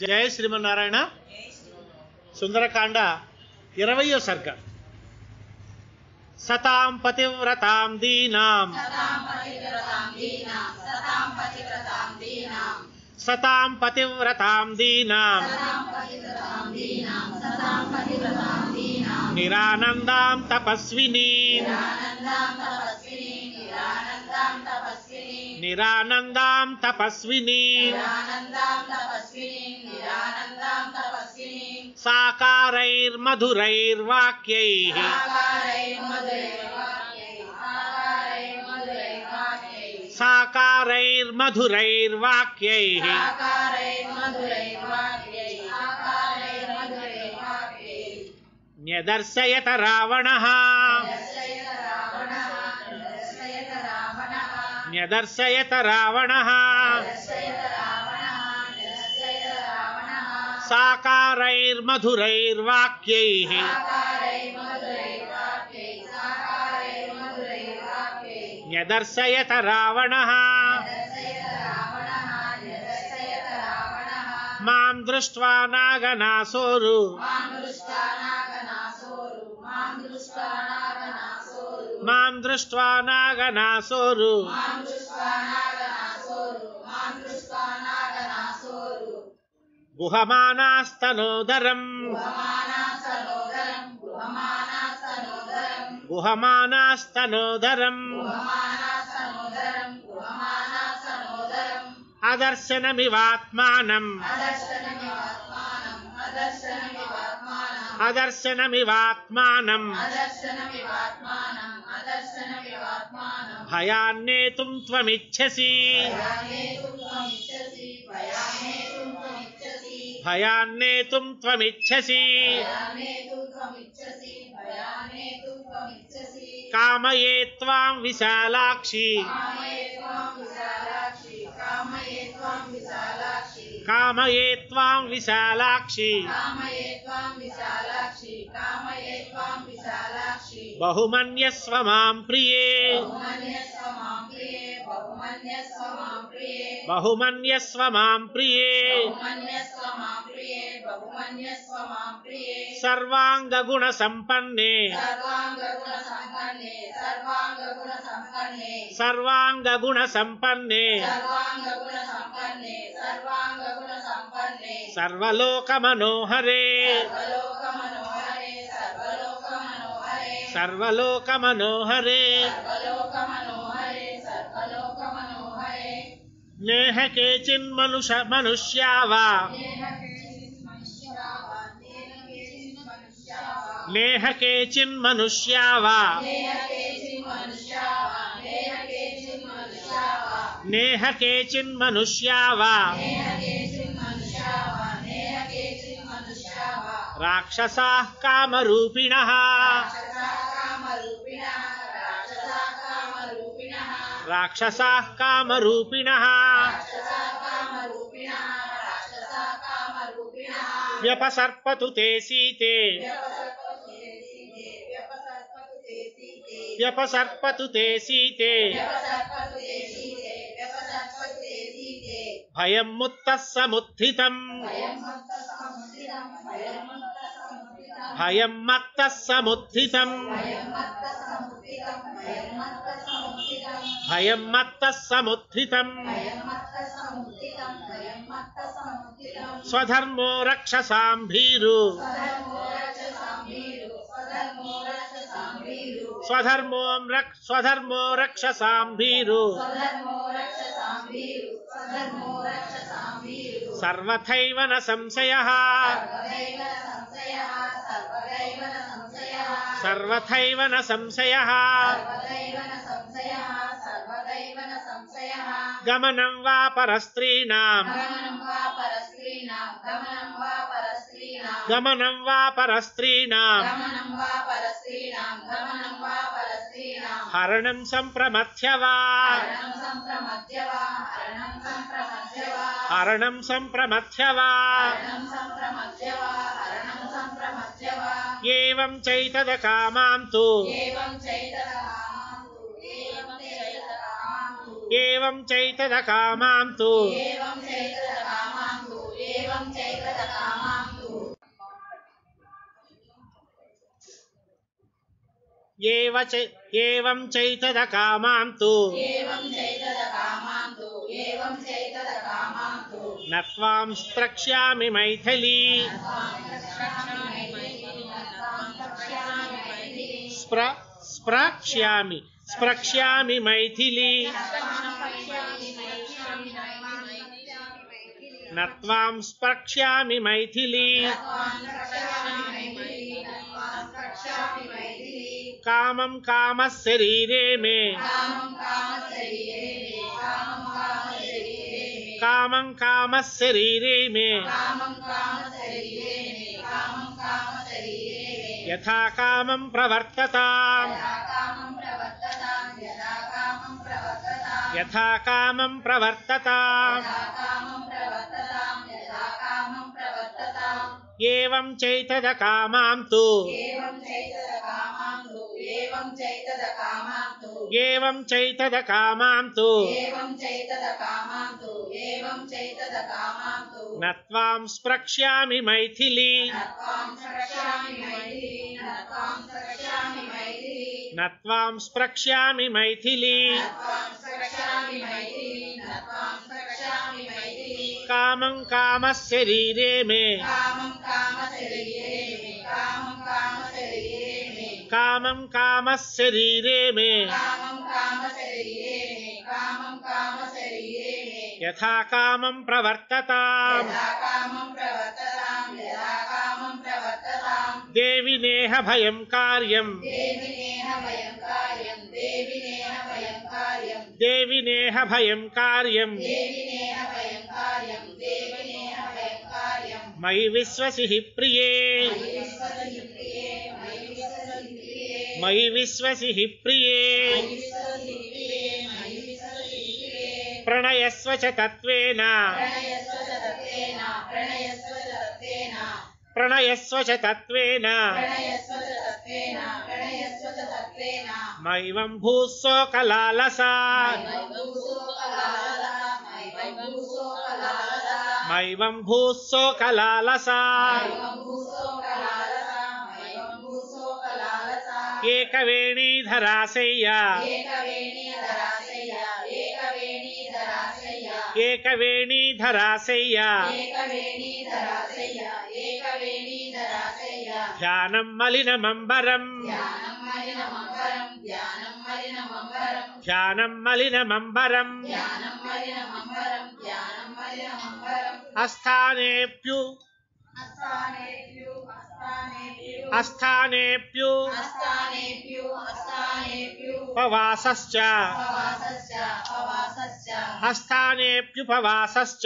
జయ శ్రీమన్నారాయణ. సుందరకాండ 20వ సర్గ. సతాం పతివ్రతాం దీనాం సతాం పతివ్రతాం దీనాం నిరానందాం తపస్వినీం నిరానందాం తపస్వినీం సాకారైర్మధురైర్వాక్యైః సాకారైర్మధురైర్వాక్యైః న్యదర్శయత రావణః న్యదర్శయత రావణః సాకారైర్మధురైర్వాక్యైః న్యదర్శయత రావణః మాం దృష్ట్వా నాగనాసోరు మాం దృష్ట్వా నాగనాసోరు గుహమానాస్తనోదరం గుహమానాస్తనోదరం అదర్శనమివాత్మానం అదర్శనమివాత్మానం భయాన్నేతుం త్వమిచ్ఛసి భయాన్నేతుం త్వమిచ్ఛసి కామయే త్వాం విశాలాక్షి కామయే త్వాం విశాలాక్షి బహుమన్యస్వ మాం ప్రియే బహుమన్యస్వ మాం ప్రియే సర్వాంగగుణ సంపన్నే సర్వాంగగుణ సంపన్నే సర్వలోక మనోహరే సర్వలోక మనోహరే నేహ కేచిన్ మనుష్యావా నేహ కేచిన్ మనుష్యావా నేహ కేచిన్ మనుష్యావా రాక్షసాః కామరూపిణః రాక్షసాః కామరూపిణః వ్యపసర్పతు తే సీతే వ్యపసర్పతు తే సీతే భయం ముత్తః సముత్థితం భయం మత్తః సముత్థితం భయం మత్తః సముత్థితం స్వధర్మో రక్షసాం భీరు స్వధర్మో రక్షసాం భీరు సర్వథైవ న సంశయః సర్వథైవ న సంశయః గమనం వా పరస్త్రీణాం గమనం వా పరస్త్రీణాం హరణం సంప్రమథ్య వా హరణం సంప్రమథ్య వా ఏవం చైతద కామాం తు ఏవం చైతద కామాం తు एवं चैतदकामां तु न त्वां स्प्रक्ष्यामि मैथिली स्प्रक्ष्यामि मैथिली न त्वां स्प्रक्ष्यामि मैथिली कामं कामः शरीरे मे कामं कामः शरीरे मे यथा कामं प्रवर्तताम् यथा कामं प्रवर्तताम् एवं चैतदकामां तु एवं चैतदकामां तु न त्वां स्प्रक्ष्यामि मैथिली न त्वां स्प्रक्ष्यामि मैथिली कामं कामः शरीरे मे कामं कामः शरीरे मे यथा कामं प्रवर्तताम् देवि नेह भयं कार्यम् देवि नेह भयं कार्यम् मयि विश्वसिहि प्रिये मयि विश्वसिहि प्रिये प्रणयस्व च तत्त्वेन प्रणयस्व च तत्त्वेन मैवं भूस्सोकलालसा मैवं भूस्सोकलालसा एकवेणीधराशय्या एकवेणीधराशय्या ध्यानं मलिनमम्बरम् ध्यानं मलिनमम्बरम् अस्थानेप्यु पवासश्च अस्थानेप्युपवासश्च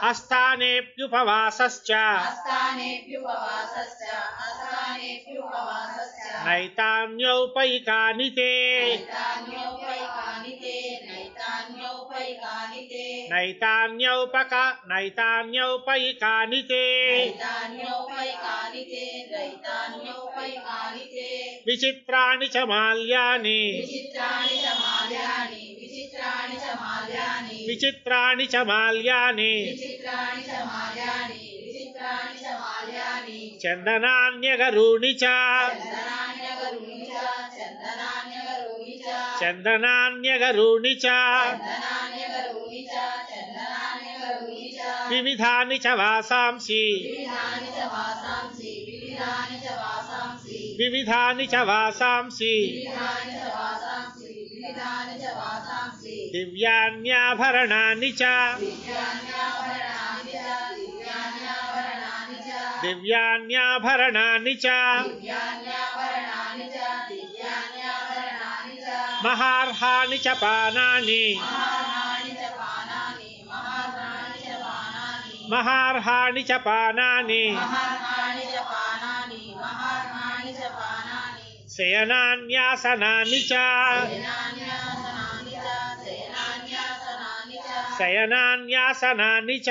अस्थानेप्युपवासश्च नैतान्यौपैकानि ते नैतान्यौपैकानि ते विचित्राणि च माल्यानि विचित्राणि च माल्यानि चन्दनान्यगरूणि च चन्दनान्यगरूणि च विविधानि च वासांसि विविधानि च वासांसि दिव्यान्याभरणानि च दिव्यान्याभरणानि च महार्हाणि च पानानि महार्हाणि च पानानि शयनान्यासनानि च शयनान्यासनानि च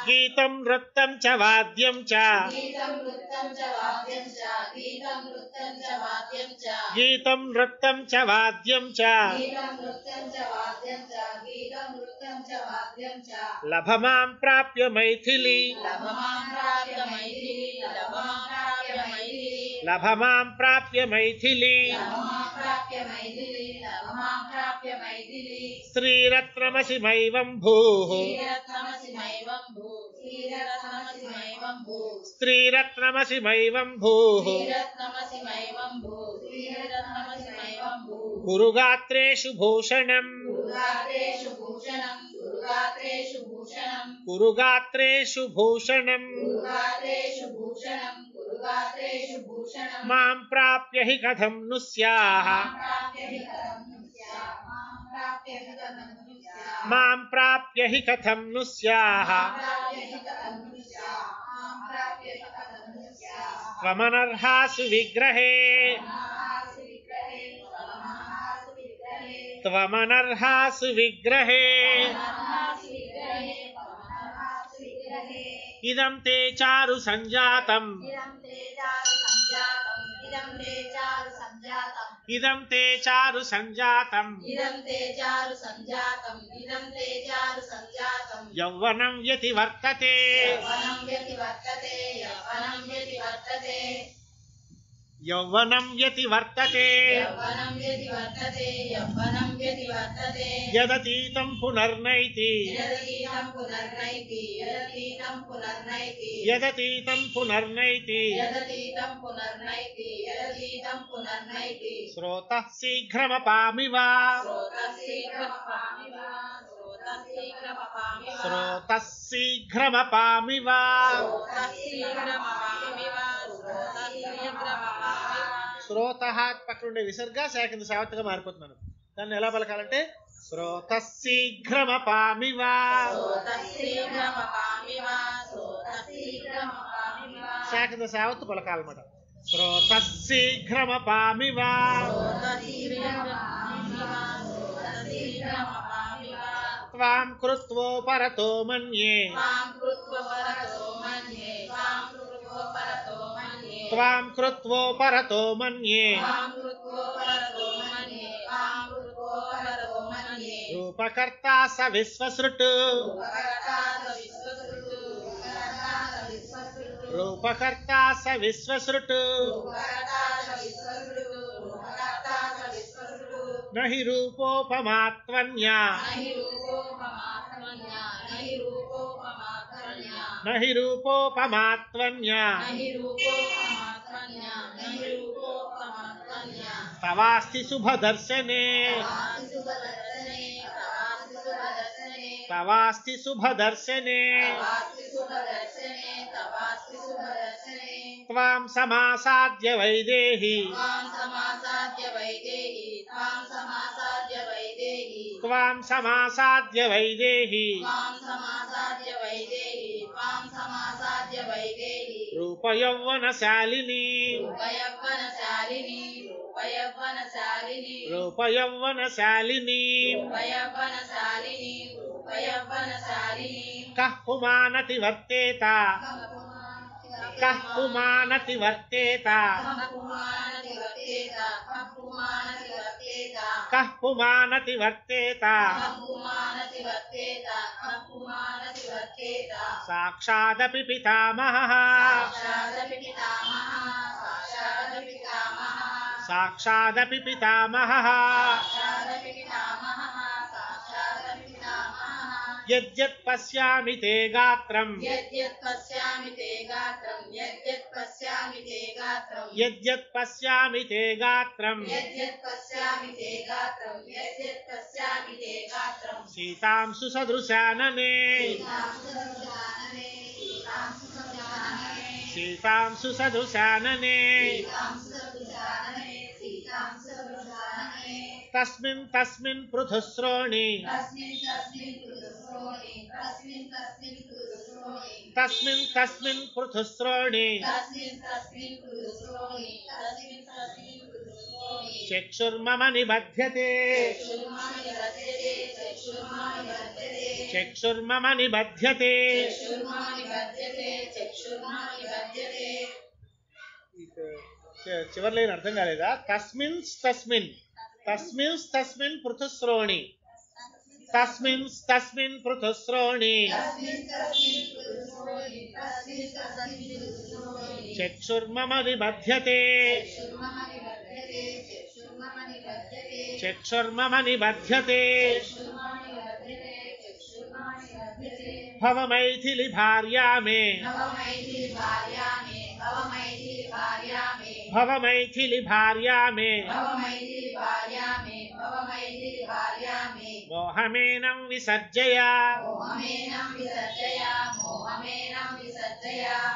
गीतं नृत्यं च वाद्यं च గీతం నృత్తం చ వాద్యం చ లభమాం ప్రాప్య మైథిలి లభమాం ప్రాప్య మైథిలి శ్రీరత్నమసిమైవం భూః శ్రీరత్నమసిమైవం భూః కురుగాత్రేషు భూషణం కురుగాత్రేషు భూషణం మాం ప్రాప్య హి కథం ను స్యాః మాం ప్రాప్య హి కథం ను స్యాః త్వమనర్హాసు విగ్రహే త్వమనర్హాసు విగ్రహే ఇదం తే చారు సంజాతం ఇదం తే చారు సంజాతం యౌవనం యతి వర్తతే యౌవనం యతి వర్తతే యదతీతం పునర్నైతి యదతీతం పునర్నైతి శ్రోతః శీఘ్రమపామివ శ్రోతః శీఘ్రమపామివ శ్రోతః పక్కన ఉండే విసర్గ శాకంద సావత్తుగా మారిపోతున్నాను. దాన్ని ఎలా పలకాలంటే శ్రోతః శీఘ్రమపామివ శాకంద సావత్తు పలకాలన్నమాట. శ్రోతః శీఘ్రమపామివ త్వాం కృత్వోపరతో మన్యే త్వాం కృత్వోపరతో మన్యే రూపకర్తా స విశ్వసృట్ రూపకర్తా స విశ్వసృట్ నహి రూపోపమాత్వన్యా నహి రూపోపమాత్వన్యా తవాస్తి శుభదర్శనే తవాస్తి శుభదర్శనే త్వాం సమాసాద్య వైదేహి త్వాం సమాసాద్య వైదేహి రూపయౌవనశాలిని రూపయౌవనశాలిని కః పుమానతి వర్తేత కః పుమానతి వర్తేత కః పుమానతి వర్తేత సాక్షాదపి పితామహః సాక్షాదపి పితామహః యద్యత్ పశ్యామి తే గాత్రం యద్యత్ పశ్యామి తే గాత్రం సీతాంశు సదృశాననే సీతాంశు సదృశాననే తస్మిన్ తస్మిన్ పృథుశ్రోణి తస్మిన్ తస్మిన్ పృథుశ్రోణి చక్షుర్మమ నిబధ్యతే చక్షుర్మమ నిబధ్యతే చివరి లైన్ అర్థం కాలేదా? తస్మిన్ తస్మిన్ తస్మిన్ తస్మిన్ పృథుశ్రోణి తస్మిన్ తస్మిన్ పృథుశ్రోణి చక్షుర్మమ నిబధ్యతే చక్షుర్మమ నిబధ్యతే భవ మైథిలి భార్యా మే భవ మైథిలి భార్యా మే మోహమేనం విసర్జయ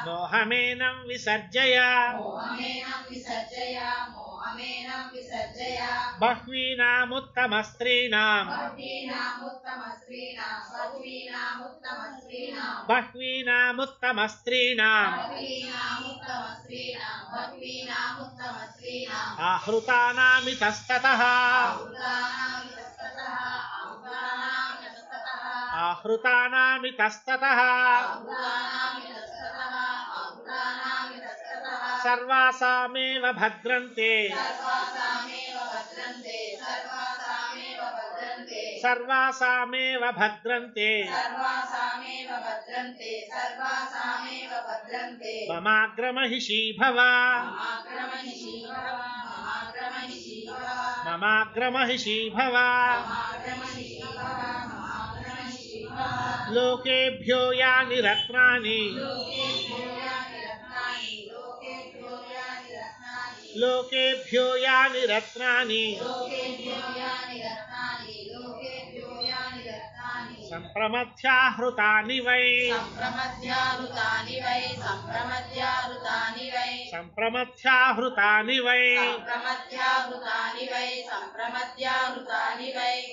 మోహమేనం విసర్జయ బహ్వీనాముత్తమస్త్రీణాం బహ్వీనాముత్తమస్త్రీణాం ఆహృతానామితస్తతః ఆహృతానామితస్తతః సర్వాసామేవ భద్రంతే సర్వాసామేవ భద్రంతే మమాగ్రమహిషీ భవ మమాగ్రమహిషీ భవ లోకేభ్యో యాని రత్నాని లోకేభ్యో యాని రత్నాని సంప్రమధ్యాహృతాని వై సంప్రమధ్యాహృతాని వై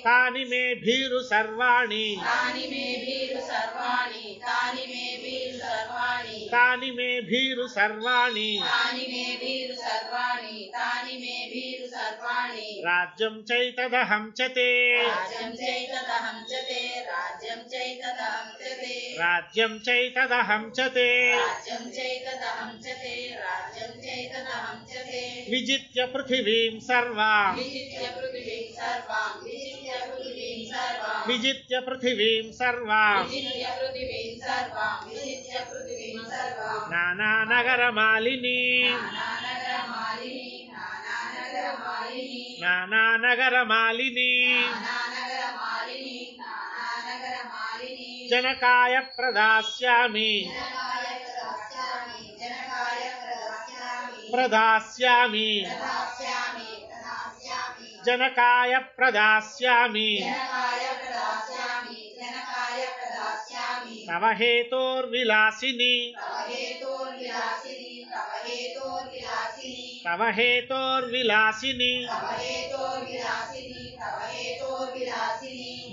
తాని మే భీరు సర్వాణి తాని మే భీరు సర్వాణి రాజ్యం చైతదహం చతే రాజ్యం చైతదహం చతే విజిత్య పృథివీం సర్వాం విజిత్య పృథివీం సర్వాం నానానగరమాలినీ నానానగరమాలినీ జనకాయ ప్రదాస్యామి ప్రదాస్యామి జనకాయ ప్రదాస్యామి తవ హేతోర్విలాసిని తవ హేతోర్విలాసిని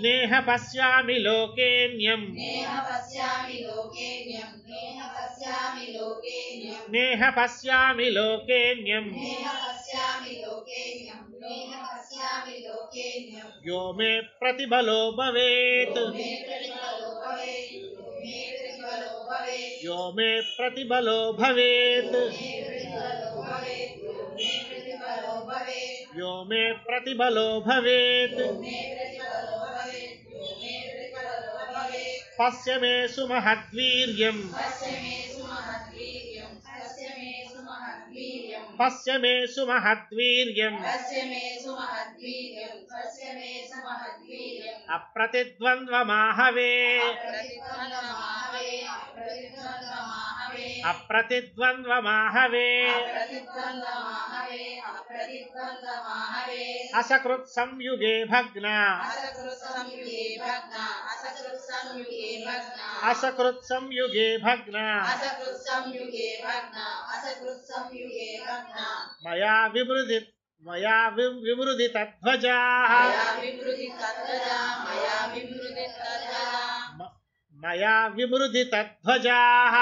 నేహ పశ్యామి లోకేన్యం నేహ పశ్యామి లోకేన్యం యో మే ప్రతిబలో భవేత్ యో మే ప్రతిబలో భవేత్ యో మే ప్రతిబలో భవేత్ పశ్య మే సుమహద్వీర్యం పశ్య మే సుమహద్వీర్యం అప్రతిద్వంద్వమాహవే అప్రతిద్వంద్వమాహవే అసకృత్ సంయుగే భగ్న అసకృత్ సంయుగే భగ్న మయా విమృదిత ధ్వజాః మయా విమృదిత ధ్వజాః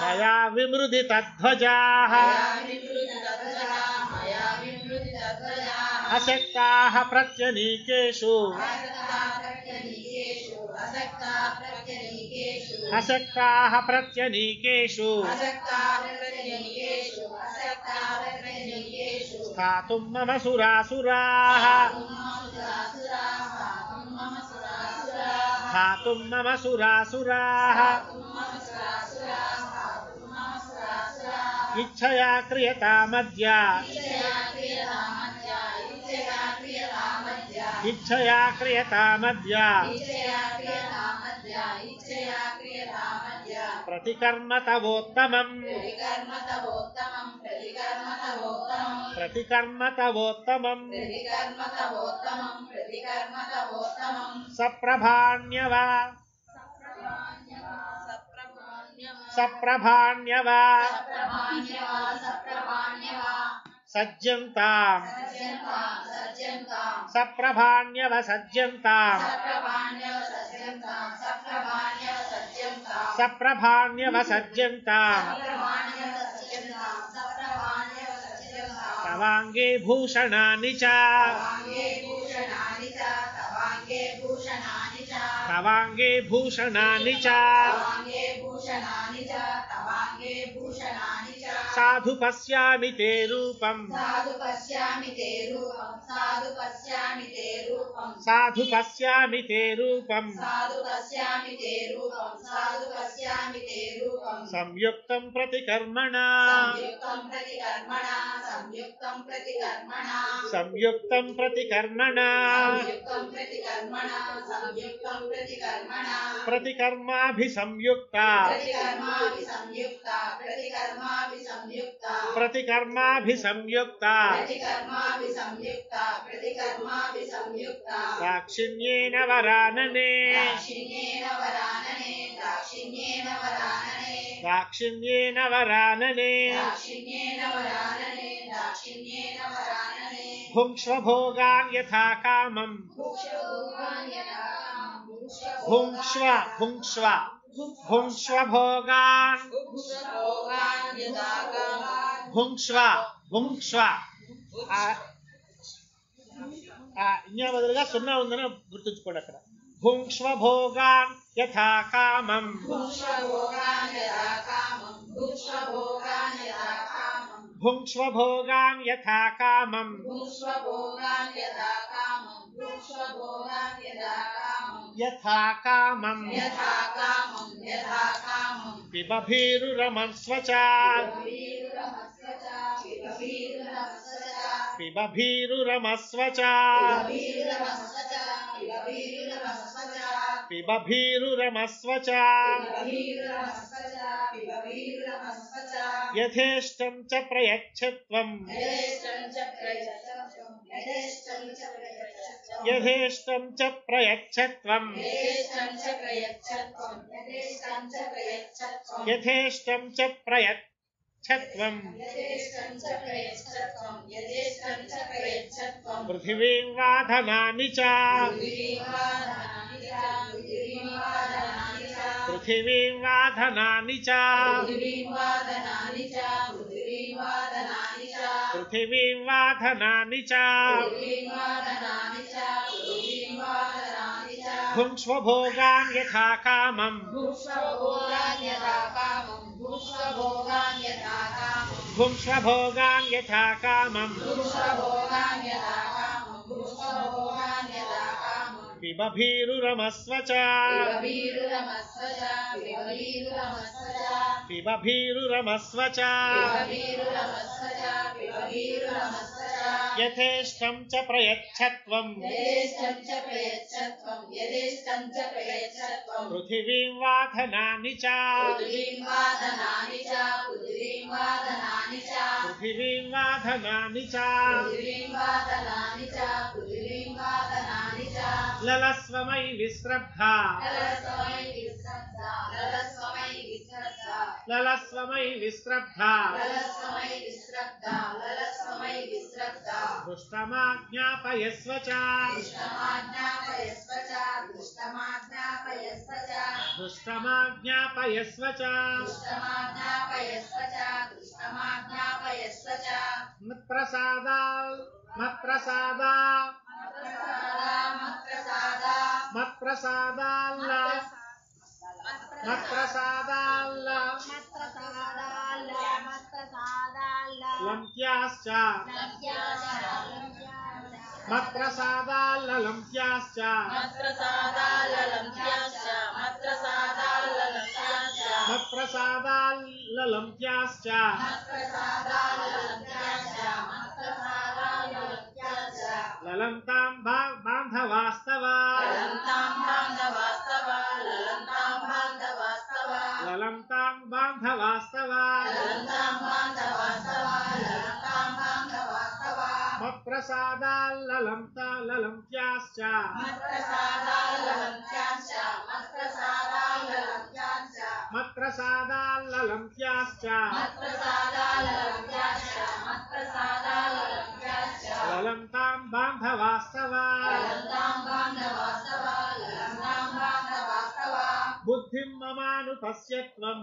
మయా విమృదిత ధ్వజాః అశక్తాః ప్రత్యనీకేషు అశక్తాః ప్రత్యనీకేషు స్థాతుం మమ సురాసురాः స్థాతుం మమ సురాసురాः ఇచ్ఛయా క్రియతామద్య ఇచ్ఛయా క్రియతామద్య ప్రతికర్మ తవోత్తమం ప్రతికర్మ తవోత్తమం సప్రభాణ్యవ సప్రభాణ్యవ సజ్జంతాం సప్రభాణ్యవ సజ్జంతాం సప్రభాణ్యవ సజ్జంతాం తవాంగే భూషణాని చ తవాంగే భూషణాని చ సాధు పశ్యామి తే రూపం సాధు పశ్యామి తే రూపం సంయుక్తం ప్రతికర్మణా సంయుక్తం ప్రతికర్మణా ప్రతికర్మాభిసంయుక్త ప్రతికర్మాభిసంయుక్త దాక్షిణ్యేన వరాననే దాక్షిణ్యేన వరాననే భుంక్ష్వ భోగాన్ యథా కామం భుంక్ష్వ భుంక్ష్వ భుంక్ష్వ భోగాన్ భుంక్ష్వ భుంక్ష్వ ఇన్యా బదులుగా సున్నా ఉందని గుర్తుంచుకోండి అక్కడ భుంక్ష్వ భోగాన్ యథా కామం భుంక్ష్వ భోగాన్ యథా కామం యథా కామం పిబభీరురమస్వ చ పిబభీరురమస్వ చ పిబభీరురమస్వ చ యథేష్టం చ ప్రయచ్చత్వం యథేష్టం చ ప్రయచ్చత్వం యథేష్టం చ ప్రయచ్చత్వం పృథివీం వాధనాని చ పృథివీం వాధనాని చ పృథివీం వాధనాని చ భుంక్ష్వ భోగాన్ యథా కామం భుంక్ష్వ భోగాన్ యథా కామం పిబభీరురమస్వ చ పిబభీరురమస్వ చ యథేష్టం చ ప్రయచ్చత్వం పృథివీం వాధనాని చ పృథివీం వాధనాని చ లలస్వమై విశ్రబ్ధా లలస్వమై విశ్రబ్ధా దృష్టమాజ్ఞాపయస్వ చ దృష్టమాజ్ఞాపయస్వ చ మత్ప్రసాదా మత్ప్రసాదా మత్ప్రసాదాల్ల మత్ప్రసాదాల్ల లంప్యాశ్చ మత్ప్రసాదాల్ల లంప్యాశ్చ మత్ప్రసాదాల్ల లంప్యాశ్చ లలంతాం బాంధవాస్తవ లలంతాం బాంధవాస్తవ మత్ప్రసాదాల్ల లలంప్యాశ్చ మత్ప్రసాదాల్ల లంప్యాశ్చ లలంతాం బాంధవాస్తవ బుద్ధిం మమానుపశ్యత్వం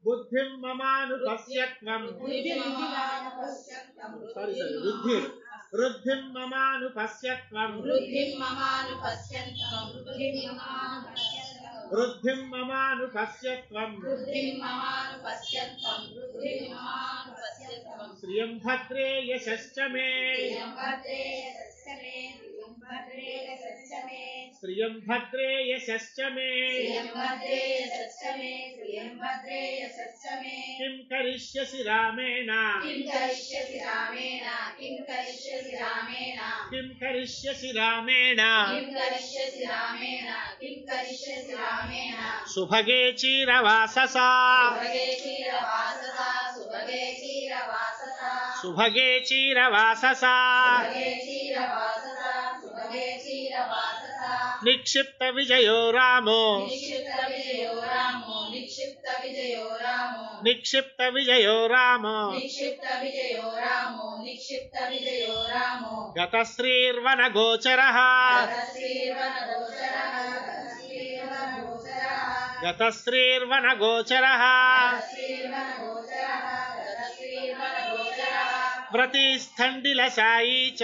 బుద్ధిం మమానుపశ్యత్వం వృద్ధిం మమానుపశ్యత్వం వృద్ధిం మమానుపశ్యత్వం శ్రియం భద్రే యశశ్చ మే శ్రియం భద్రే యశశ్చ మే కిం కరిష్యసి రామేణ కిం కరిష్యసి రామేణ సుభగే చీరవాససా సుభగే చీరవాససా నిక్షిప్త విజయో రామో నిక్షిప్త విజయో రామో గతశ్రీర్వన గోచరః గతశ్రీర్వన గోచరః వ్రతిస్థండిలశాయీ చ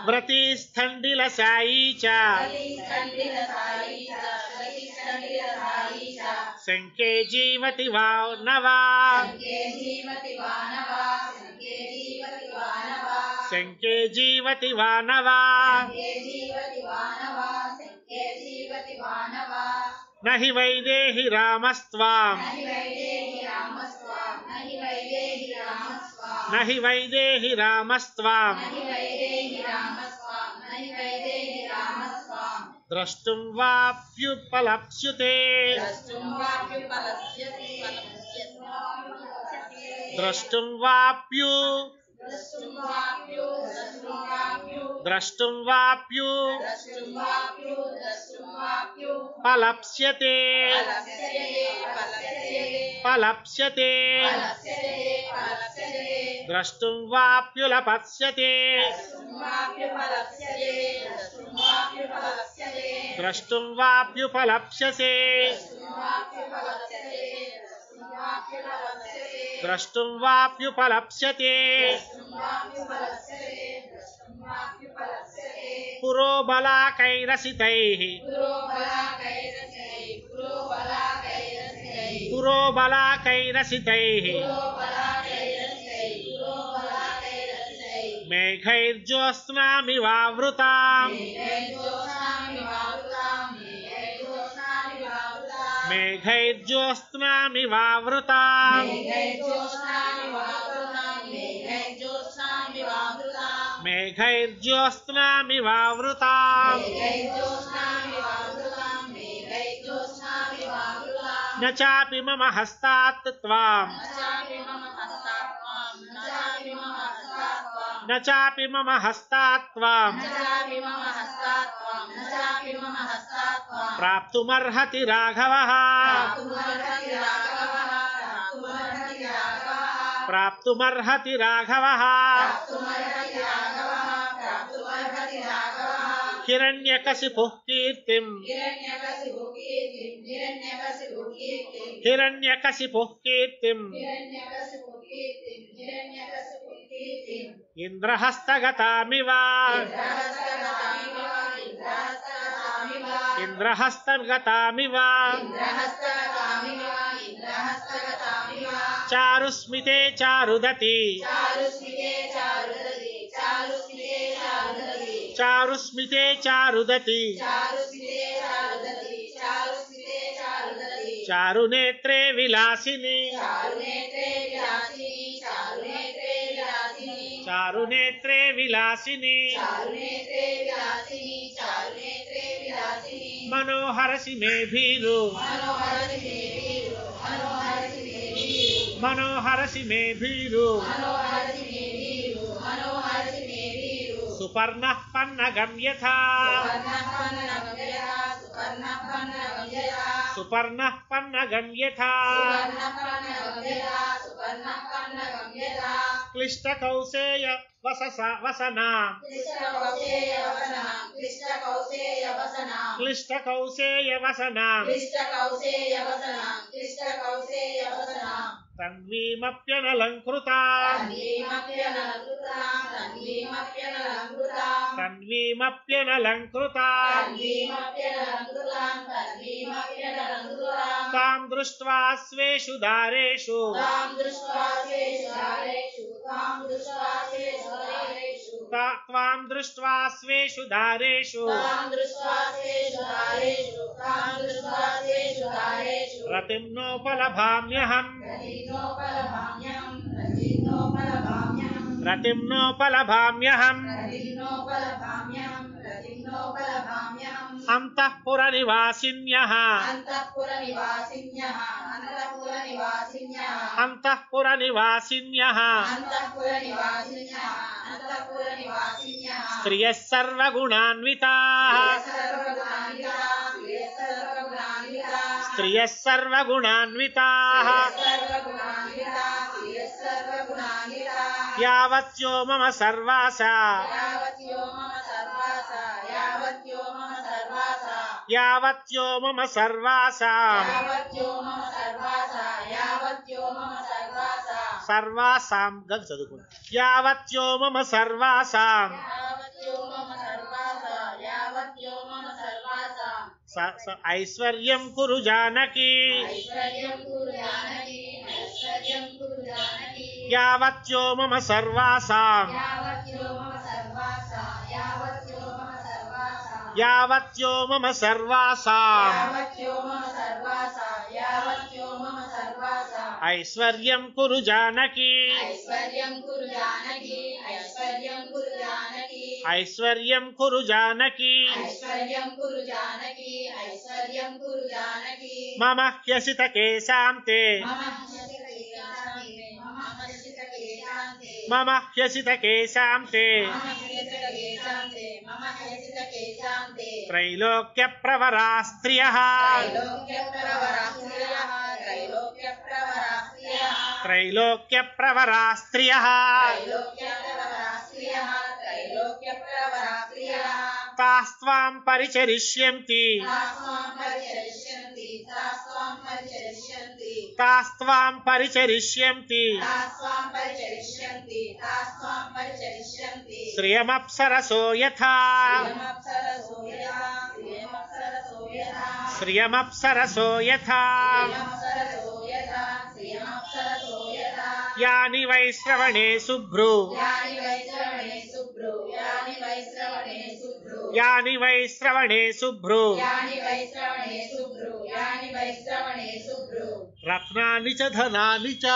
వ్రతిస్థండిలశాయీ చ శంకే జీవతి వానవా శంకే జీవతి వానవా నహి వైదేహి రామస్త్వాం నహి వైదేహి రామస్త్వాం ద్రష్టుం వాప్యుపలప్స్యుతే ద్రష్టుం వాప్యు ద్రష్టుం వాప్యు పలప్స్యతే పలప్స్యతే ద్రష్టుం వాప్యులపత్స్యతే ద్రష్టుం వాప్యుపలప్స్యతే ద్రష్టుం వాప్యుపలప్స్యతే పురోబలాకైరసితైః పురోబలాకైరసితైః మేఘైర్జ్యోత్స్నామివావృతాం మేఘైర్జ్యోత్స్నామివావృతాం మేఘైర్జ్యోత్స్నామివావృతాం న చాపి మమ హస్తాత్ త్వాం న చాపి మమ హస్తాత్ త్వాం ప్రాప్తుమర్హతి రాఘవః ప్రాప్తుమర్హతి రాఘవః హిరణ్యకశిపుః కీర్తిం హిరణ్యకశిపుః కీర్తిం ఇంద్రహస్తగతామివ ఇంద్రహస్తగతామివ చారుస్మితే చారుదతి చారుస్మితే చారుదతి చారునేత్రే విలాసిని చారునేత్రే విలాసిని మనోహరసి మే భీరు మనోహరసి మే భీరు సుపర్ణః పన్నగం యథా సుపర్ణః పన్నగం యథా క్లిష్టకౌసేయ వసనా క్లిష్టకౌసేయ వసనా తన్వీమప్యనలంకృతా తన్వీమప్యనలంకృతా తాం దృష్ట్వా స్వేషు దారేషు త్వాం దృష్ట్వా స్వేషు దారేషు రతిం నోపలభామ్యహం రతిం నోపలభామ్యహం అంతఃపుర నివాసిన్యః అంతఃపుర నివాసిన్యః స్త్రియః సర్వగుణాన్వితాః స్త్రియః సర్వగుణాన్వితాః యావత్యో మమ సర్వాసా యావత్యో మమ సర్వాసా సర్వాసాం గది చదువుకోండి యావత్యో మమ సర్వాసాం ఐశ్వర్యం కురు జానకి యావత్యో మమ సర్వాసాం యావత్యో మమ సర్వాసాం ఐశ్వర్యం కురు జానకి ఐశ్వర్యం కురు జానకి మమ హ్యసిత కేశాంతే మమ హ్యసిత కేశాంతే త్రైలోక్య ప్రవరా స్త్రియః త్రైలోక్య ప్రవరా స్త్రియః తాస్త్వాం పరిచరిష్యంతి తాస్త్వాం పరిచరిష్యంతి శ్రియమప్సరసో యథా శ్రియమప్సరసో యథా యాని వై శ్రవణే శుభ్రు యాని వై శ్రవణే శుభ్రు రత్నాని చ ధనాని చ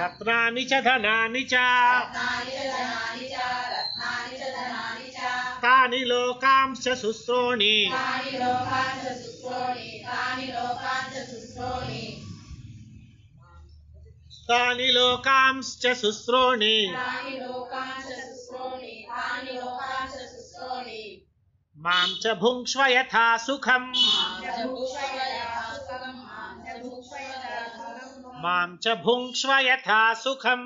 రత్నాని చ ధనాని చ తాని లోకాంశ శుశ్రోణి తాని లోకాంశ్చ శుశ్రోణి మాం చ భుంక్ష్వ యథా సుఖం మాం చ భుంక్ష్వ యథా సుఖం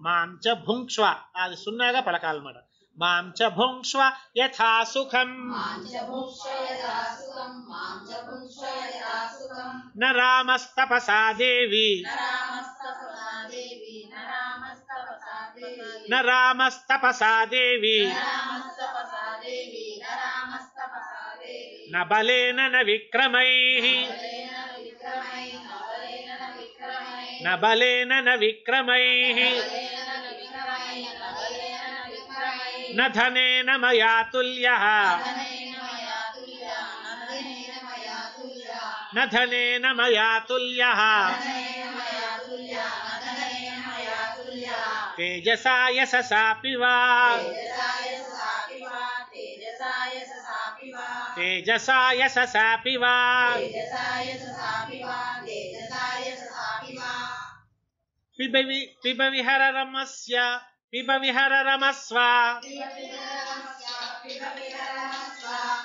మాం చ భుంక్ష్వ అది సున్నాగా పలకాలన్నమాట మాం చ భుంక్ష్వ యథా సుఖం న రామస్తపసా దేవి న రామస్తపసా దేవి న బలేన న విక్రమైః న బలేన న విక్రమైః న ధనేన మయా తుల్యః న ధనేన మయా తుల్యః తేజసా యశసాపి వా తేజసా యశసాపి వా పిబ విహర రమస్య పిబ విహర రమస్వ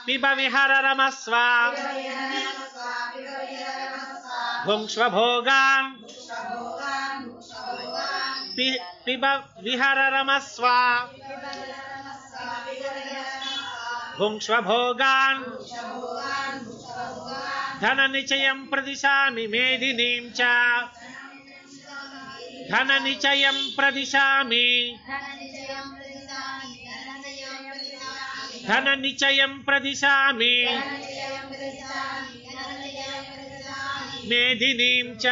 పిబ విహర రమస్వ భుంక్ష్వ భోగాన్ పిబ విహర రమస్వ భుంక్ష్వ భోగాన్ ధన నిచయం ప్రదిశామి మేదినీం చ ధన నిచయం ప్రదిశామి ధన నిచయం ప్రదిశామి మేదినీం చ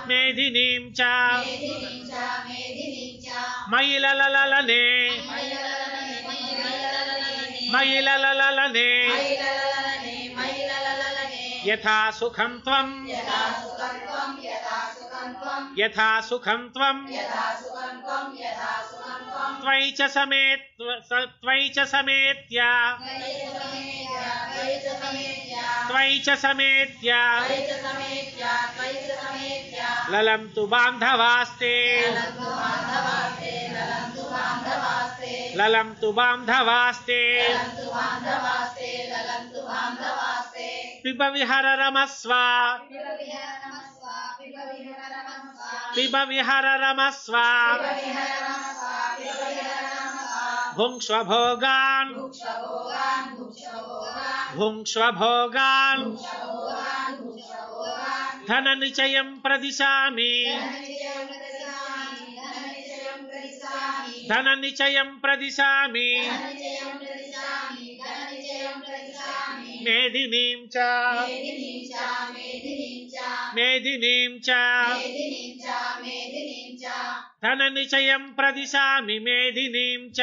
మేదినీం చ మయిలలలనే మయిలలలనే యథా సుఖం త్వం యథా సుఖం త్వం త్వయి చ సమేత్య త్వయి చ సమేత్య లలంతు బాంధవాస్తే లలంతు బాంధవాస్తే పిబ విహర రమస్వ పిబ విహర రమస్వ భుంక్ష్వ భోగాన్ భుంక్ష్వ భోగాన్ ధన నిచయం ప్రదిశామి ధన నిచయం ప్రదిశామి మేదినీం చ మేదినీం చ ధన నిచయం ప్రదిశామి మేదినీం చ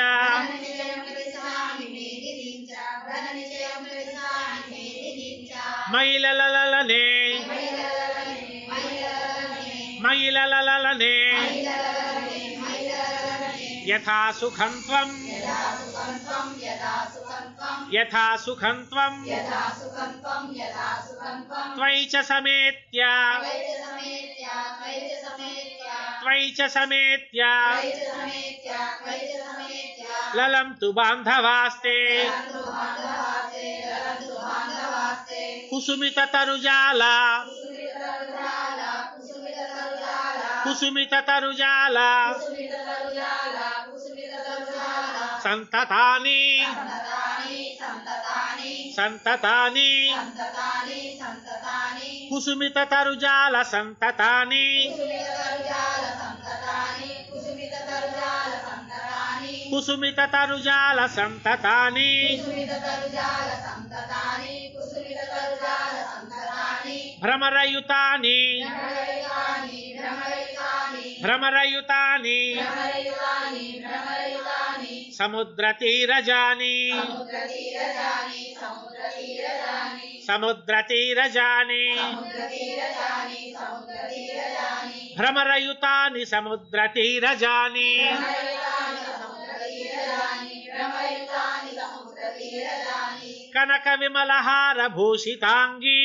మయిలలలనే మయిలలలనే యథా సుఖం త్వం యథా సుఖం త్వం త్వయి చ సమేత్య త్వయి చ సమేత్య లలంతు బాంధవాస్తే కుసుమిత తరుజాల కుసుమిత తరుజాల సంతతాని సంతతాని కుసుమిత తరుజాల సంతతాని కుసుమిత తరుజాల సంతతాని భ్రమరయుతాని భ్రమరయుతాని సముద్రతీరజాని సముద్రతీరజాని భ్రమరయుతాని సముద్రతీరజాని కనక విమలహార భూషితాంగీ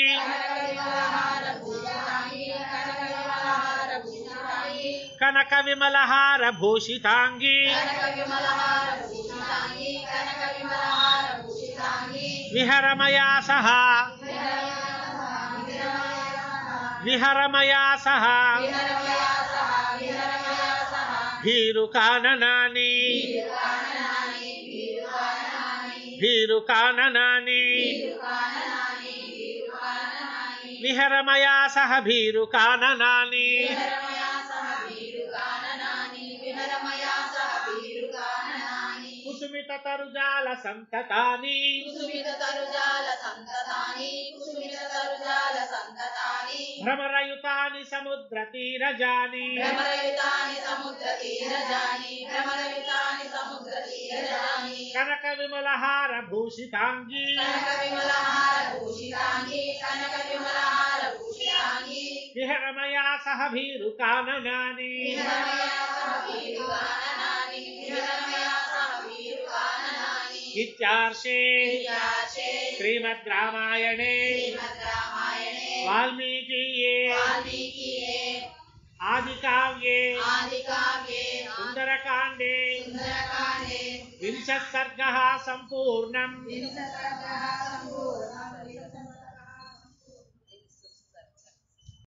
కనక విమలహార భూషితాంగీ విహరమయా సహ విహరమయా సహ భీరుకాననాని భీరుకాననాని విహరమయా సహ భీరుకాననాని కుసుమిత తరుజాల సంతతాని భ్రమరయుతాని సముద్ర తీరజాని కనక విమలహార భూషితాంగి విహరమయా సహ భీరుకాననాని ఇత్యార్షే శ్రీమద్ రామాయణే వాల్మీకీయే ఆదికావ్యే సుందరకాండే వింశः सर्गः सम्पूर्णम्।